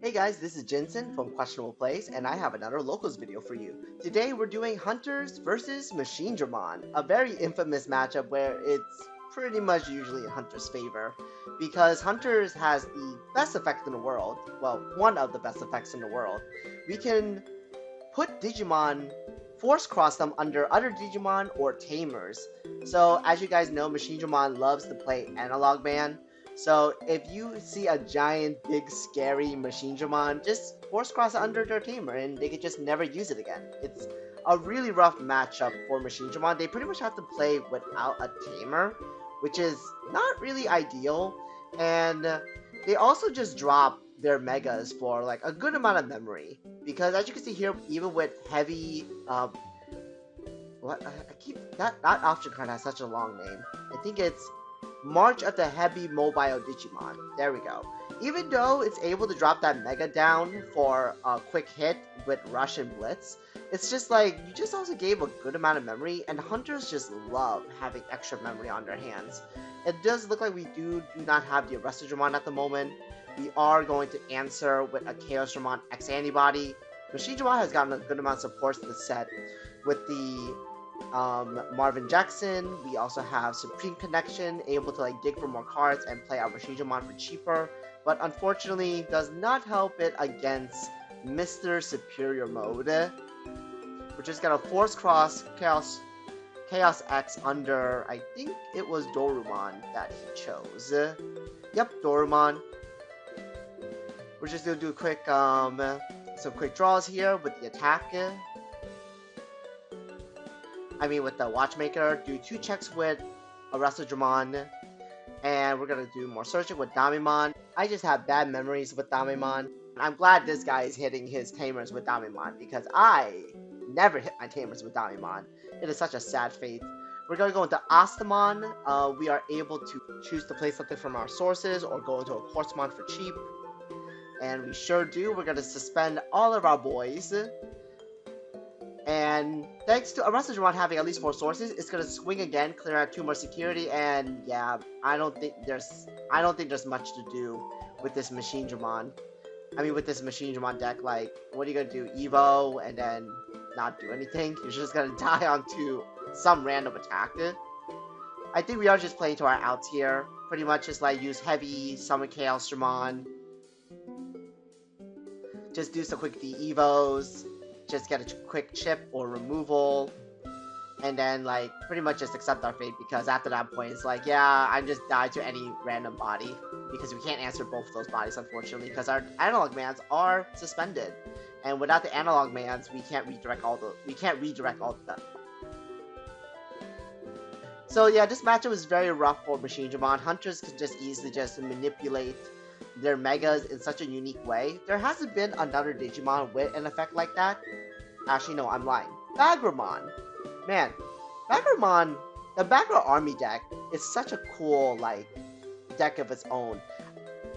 Hey guys, this is Jensen from Questionable Plays, and I have another Locals video for you. Today we're doing Hunters versus Machinedramon, a very infamous matchup where it's pretty much usually in Hunter's favor, because Hunters has the best effect in the world, well, one of the best effects in the world. We can put Digimon, force cross them under other Digimon or Tamers. So as you guys know, Machinedramon loves to play Analog Man. So if you see a giant, big, scary Machinedramon, just force cross it under their Tamer and they could just never use it again. It's a really rough matchup for Machinedramon. They pretty much have to play without a Tamer, which is not really ideal. And they also just drop their megas for like a good amount of memory, because as you can see here, even with heavy what I keep that option card has such a long name. I think it's March of the Heavy Mobile Digimon. There we go. Even though it's able to drop that mega down for a quick hit with Rush and Blitz, it's just like you just also gave a good amount of memory, and hunters just love having extra memory on their hands. It does look like we do not have the Arrestedramon at the moment. We are going to answer with a Chaosdramon X Antibody. Machinedramon has gotten a good amount of support to the set with the Marvin Jackson. We also have Supreme Connection, able to like dig for more cards and play out Machinedramon for cheaper, but unfortunately does not help it against Mr. Superior Mode. We're just gonna force cross Chaos X under, I think it was Dorumon that he chose. Yep, Dorumon. We're just gonna do a quick some quick draws here with the attack. With the Watchmaker, do 2 checks with Arrestedramon, and we're gonna do more searching with Damimon. I just have bad memories with Damimon. I'm glad this guy is hitting his Tamers with Damimon, because I never hit my Tamers with Damimon. It is such a sad fate. We're gonna go into Astamon. We are able to choose to play something from our sources or go into a Quartzmon for cheap. And we sure do. We're gonna suspend all of our boys. And thanks to Arrestedramon having at least 4 sources, it's gonna swing again, clear out 2 more security, and yeah, I don't think there's much to do with this Machinedramon. With this Machinedramon deck. Like, what are you gonna do? Evo and then not do anything? You're just gonna die onto some random attack. I think we are just playing to our outs here. Pretty much just like use heavy, summon Chaosdramon. Just do some quick D-Evos. Just get a quick chip or removal. And then, like, pretty much just accept our fate, because after that point, it's like, yeah, I just die to any random body. Because we can't answer both of those bodies, unfortunately, because our analog mans are suspended. And without the analog mans, we can't redirect all of them. So yeah, this matchup is very rough for Machinedramon. Hunters can just easily just manipulate their megas in such a unique way. There hasn't been another Digimon with an effect like that. Actually, no, I'm lying. Bagramon. Man, Bagramon, the Bagra Army deck is such a cool, like, deck of its own.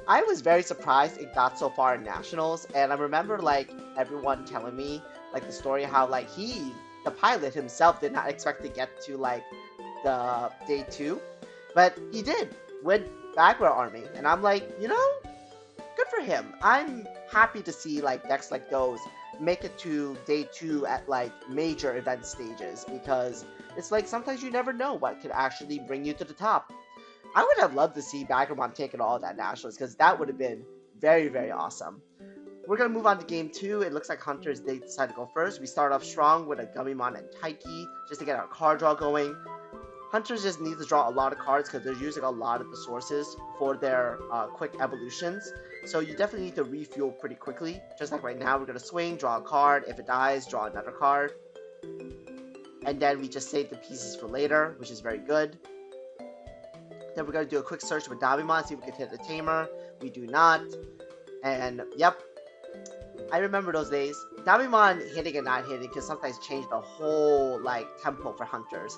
I was very surprised it got so far in Nationals, and I remember, like, everyone telling me, like, the story how, like, the pilot himself did not expect to get to, like, the day 2, but he did with Bagra Army, and I'm like, you know, good for him. I'm happy to see, like, decks like those make it to day 2 at, like, major event stages, because it's like sometimes you never know what could actually bring you to the top. I would have loved to see Bagramon take it all at Nationals, because that would have been very, very awesome. We're going to move on to game 2. It looks like Hunters, they decide to go first. We start off strong with a Gummymon and Taiki, just to get our card draw going. Hunters just need to draw a lot of cards because they're using a lot of the sources for their quick evolutions. So you definitely need to refuel pretty quickly. Just like right now, we're going to swing, draw a card. If it dies, draw another card. And then we just save the pieces for later, which is very good. Then we're going to do a quick search with Damimon, see if we can hit the Tamer. We do not. And yep, I remember those days. Damimon hitting and not hitting can sometimes change the whole, like, tempo for Hunters.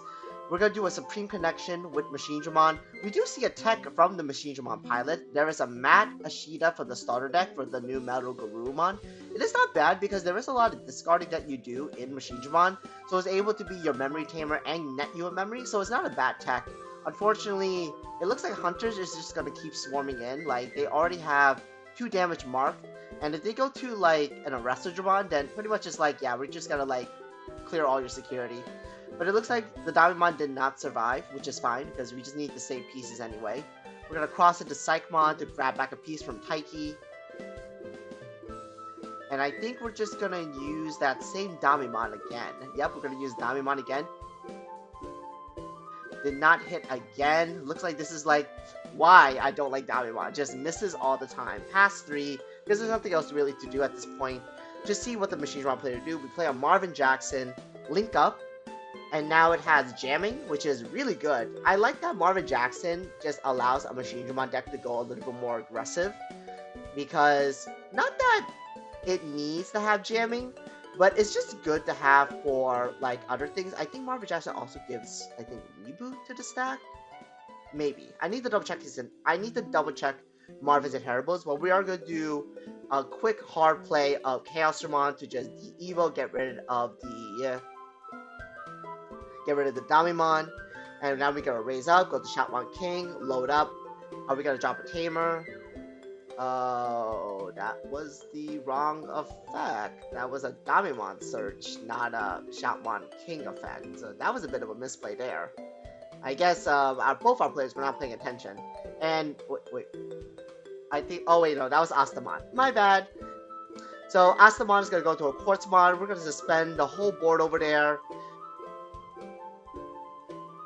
We're going to do a Supreme Connection with Machinedramon. We do see a tech from the Machinedramon pilot. There is a Matt Ashida for the starter deck for the new Metal Garurumon. It is not bad because there is a lot of discarding that you do in Machinedramon, so it's able to be your memory tamer and net you a memory, so it's not a bad tech. Unfortunately, it looks like Hunters is just going to keep swarming in. Like, they already have 2 damage marked, And if they go to like an Arrestodramon, then pretty much just like, yeah, we're just gonna like clear all your security. But it looks like the Digimon did not survive, which is fine because we just need to save pieces anyway. We're gonna cross into Psychmon to grab back a piece from Taiki. And I think we're just gonna use that same Damimon again. Yep, we're gonna use Damimon again. Did not hit again. Looks like this is like why I don't like Damimon. Just misses all the time. Pass 3, because there's nothing else really to do at this point. Just see what the Machinedramon player do. We play on Marvin Jackson, link up, and now it has jamming, which is really good. I like that Marvin Jackson just allows a Machinedramon deck to go a little bit more aggressive, because not that it needs to have jamming, but it's just good to have for like other things. I think Marvin Jackson also gives, I think, reboot to the stack. Maybe I need to double check his. I need to double check Marvin's inheritables, but we are going to do a quick hard play of Chaosdramon to just de-evo, get rid of the Damimon, and now we gotta raise up, go to Shotmon King, load up. Are we gonna drop a Tamer? Oh, that was the wrong effect. That was a Damimon search, not a Shotmon King effect. So that was a bit of a misplay there. I guess both our players were not paying attention. And wait. I think. Oh wait, no, that was Astamon. My bad. So Astamon is gonna go to a Quartzmon. We're gonna suspend the whole board over there,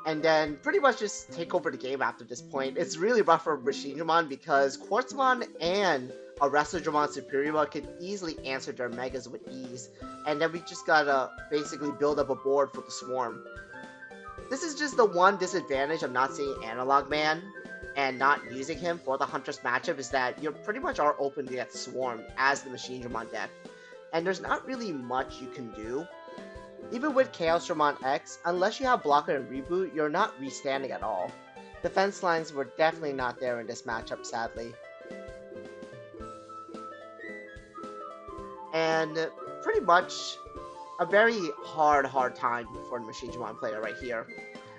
and then pretty much just take over the game after this point. It's really rough for Machinedramon because Quartzmon and Arrestodramon Superior can easily answer their Megas with ease, and then we just gotta basically build up a board for the Swarm. This is just the one disadvantage of not seeing Analog Man and not using him for the Huntress matchup, is that you pretty much are open to get swarmed as the Machinedramon deck, and there's not really much you can do. Even with Chaosdramon X, unless you have Blocker and Reboot, you're not restanding at all. Defense lines were definitely not there in this matchup, sadly. And pretty much a very hard time for the Machinedramon player right here.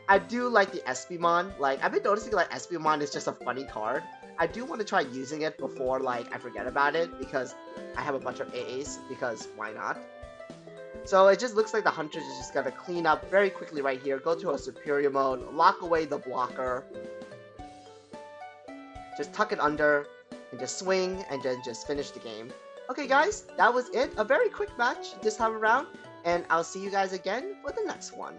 I do like the Espimon. Like, I've been noticing like Espimon is just a funny card. I do want to try using it before like I forget about it, because I have a bunch of AAs, because why not? So it just looks like the Huntress is just gonna clean up very quickly right here, go to a Superior mode, lock away the blocker, just tuck it under, and just swing, and then just finish the game. Okay guys, that was it. A very quick match this time around, and I'll see you guys again for the next one.